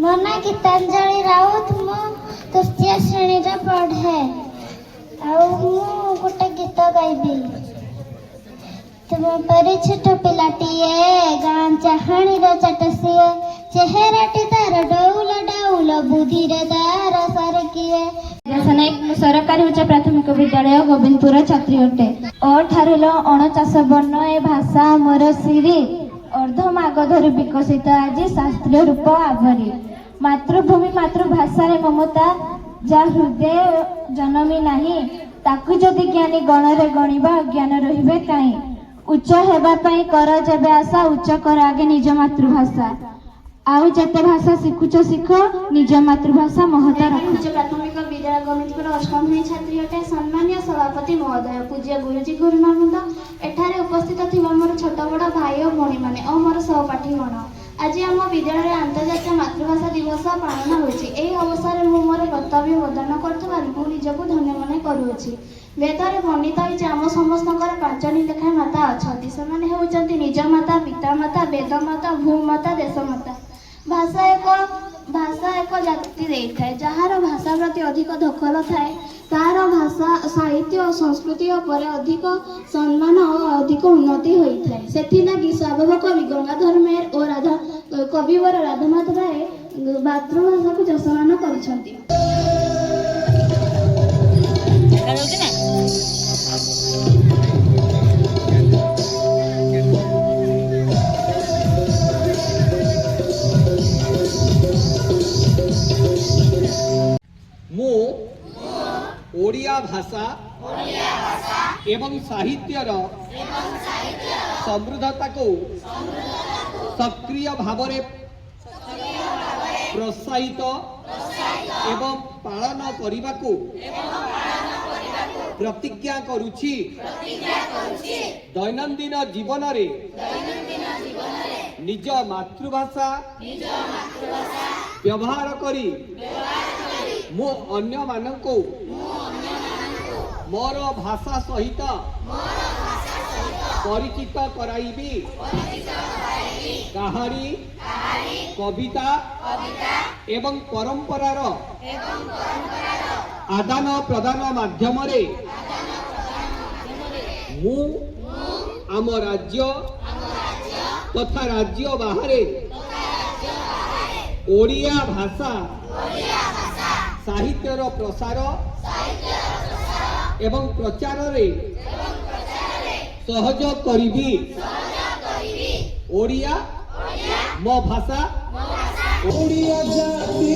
ମୋ ନାଁ ଗୀତାଞ୍ଜଳି ରାଉତ। ମୁଁ ତୃତୀୟ ଶ୍ରେଣୀରେ ପଢ଼େ। ଆଉ ମୁଁ ଗୋଟେ ଗୀତ ଗାଇବି। ତୁମ ପରି ଛୋଟ ପିଲାଟିଏ, ଗାଁ ଚାହାଣୀର ଚାଟ ସିଏ, ଚେହେରାଟି ତାର ଡଉଲ ଡଉଲ, ବୁଦ୍ଧିରେ ତାର ସାରିକିଏ। ମୁଁ ସରକାରୀ ଉଚ୍ଚ ପ୍ରାଥମିକ ବିଦ୍ୟାଳୟ ଗୋବିନ୍ଦପୁର ଛାତ୍ରୀ ଅଟେ। ଅ ଠାରୁ ଲ ଅଣଚାଷ ବର୍ଣ୍ଣ ଏ ଭାଷା ମୋର ସିରି, ଅର୍ଦ୍ଧ ମାଗଧରୁ ବିକଶିତ ଆଜି ଶାସ୍ତ୍ରୀୟ ରୂପ ଆଭରି। ମାତୃଭୂମି ମାତୃଭାଷାରେ ମମତା, ଯା ହୃଦୟ ଜନମୀ ନାହିଁ, ତାକୁ ଯଦି ଜ୍ଞାନୀ ଗଣରେ ଗଣିବା ଅଜ୍ଞାନ ରହିବେ କାହିଁ। ଉଚ୍ଚ ହେବା ପାଇଁ କର ଯେବେ ଆଶା, ଉଚ୍ଚ କର ଆଗେ ନିଜ ମାତୃଭାଷା। ଆଉ ଯେତେ ଭାଷା ଶିଖୁଛ ଶିଖ, ନିଜ ମାତୃଭାଷା ମହତ ରଖ। ଉଚ୍ଚ ପ୍ରାଥମିକ ବିଦ୍ୟାଳୟ ଗୋବିନ୍ଦପୁର ଅଷ୍ଟମ ଶ୍ରେଣୀ ଛାତ୍ରୀ ଅଟେ। ସମ୍ମାନୀୟ ସଭାପତି ମହୋଦୟ, ପୂଜ୍ୟ ଗୁରୁଜୀ ଗୁରୁମାବୃନ୍ଦ, ଏଠାରେ ଉପସ୍ଥିତ ଥିବା ମୋର ଛୋଟ ବଡ଼ ଭାଇ ଓ ଭଉଣୀମାନେ ଓ ମୋର ସହପାଠୀଗଣ, ଆଜି ଆମ ବିଦ୍ୟାଳୟରେ ଆନ୍ତର୍ଜାତୀୟ ମାତୃଭାଷା ଦିବସ ପାଳନ ହୋଇଛି। ଏହି ଅବସରରେ ମୁଁ ମୋର କର୍ତ୍ତବ୍ୟ ପ୍ରଦାନ କରୁଥିବାରୁ ମୁଁ ନିଜକୁ ଧନ୍ୟ ମନେ କରୁଅଛି। ବେଦରେ ବର୍ଣ୍ଣିତ ହୋଇଛି ଆମ ସମସ୍ତଙ୍କର 5ଟି ଲେଖାଏଁ ମାତା ଅଛନ୍ତି। ସେମାନେ ହେଉଛନ୍ତି ନିଜ ମାତା, ପିତା ମାତା, ବେଦ ମାତା, ଭୂମାତା, ଦେଶ ମାତା। ଭାଷା ଏକ ଜାତି ଦେଇଥାଏ। ଯାହାର ଭାଷା ପ୍ରତି ଅଧିକ ଦଖଲ ଥାଏ, ତାହାର ଭାଷା, ସାହିତ୍ୟ ଓ ସଂସ୍କୃତି ଉପରେ ଅଧିକ ସମ୍ମାନ ଓ ଅଧିକ ଉନ୍ନତି ହୋଇଥାଏ। ସେଥିଲାଗି ସ୍ୱଭାବ କବି ଗଙ୍ଗାଧର ମେହେର ଓ କବିବର ରାଧାନାଥ ରାୟ ମାତୃଭାଷାକୁ ଯଶମାନ କରିଛନ୍ତି। ମୁଁ ଓଡ଼ିଆ ଭାଷା ଏବଂ ସାହିତ୍ୟର ସମୃଦ୍ଧତାକୁ ସକ୍ରିୟ ଭାବରେ ପ୍ରୋତ୍ସାହିତ ଏବଂ ପାଳନ କରିବାକୁ ପ୍ରତିଜ୍ଞା କରୁଛି। ଦୈନନ୍ଦିନ ଜୀବନରେ ନିଜ ମାତୃଭାଷା ବ୍ୟବହାର କରି ମୁଁ ଅନ୍ୟମାନଙ୍କୁ ମୋର ଭାଷା ସହିତ ପରିଚିତ କରାଇବି। କାହାଣୀ, କବିତା ଏବଂ ପରମ୍ପରାର ଆଦାନ ପ୍ରଦାନ ମାଧ୍ୟମରେ ମୁଁ ଆମ ରାଜ୍ୟ ତଥା ରାଜ୍ୟ ବାହାରେ ଓଡ଼ିଆ ଭାଷା ସାହିତ୍ୟର ପ୍ରସାର ଏବଂ ପ୍ରଚାରରେ ସହଯୋଗ କରିବି। ଓଡ଼ିଆ ମୋ ଭାଷା। ଓଡ଼ିଆ ଜାତି